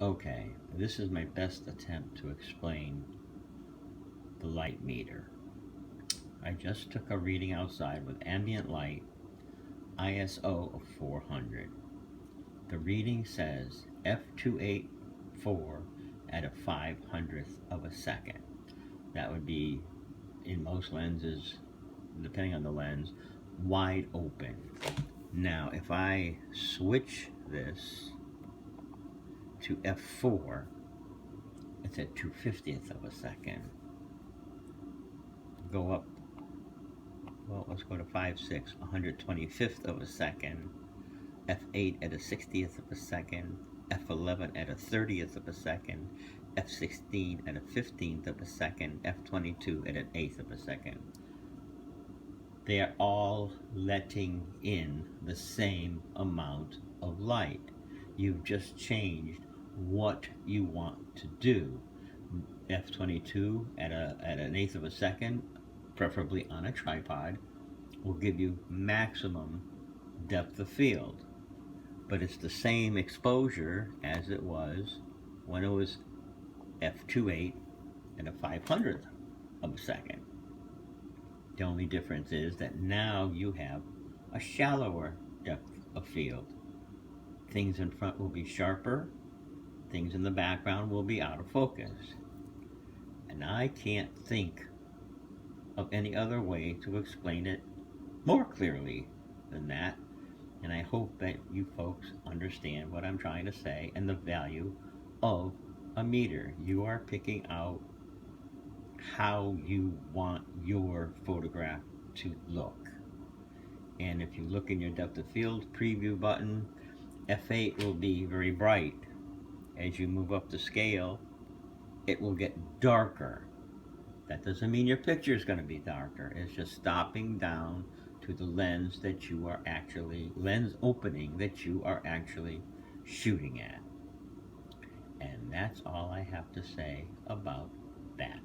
Okay, this is my best attempt to explain the light meter. I just took a reading outside with ambient light, ISO of 400. The reading says f284 at a 500th of a second. That would be, in most lenses, depending on the lens, wide open. Now, if I switch this to f4, it's at 2/50th of a second. Go up, well, let's go to 5/6, 125th of a second. F8 at a 60th of a second. F11 at a 30th of a second. F16 at a 15th of a second. F22 at an 1/8 of a second. They are all letting in the same amount of light. You've just changed what you want to do. F22 at an 1/8 of a second, preferably on a tripod, will give you maximum depth of field. But it's the same exposure as it was when it was f2.8 at a 500th of a second. The only difference is that now you have a shallower depth of field. Things in front will be sharper, things in the background will be out of focus. And I can't think of any other way to explain it more clearly than that. And I hope that you folks understand what I'm trying to say and the value of a meter. You are picking out how you want your photograph to look. And if you look in your depth of field preview button, f8 will be very bright. As you move up the scale, it will get darker. That doesn't mean your picture is going to be darker. It's just stopping down to the lens that you are actually, lens opening that you are actually shooting at. And that's all I have to say about that.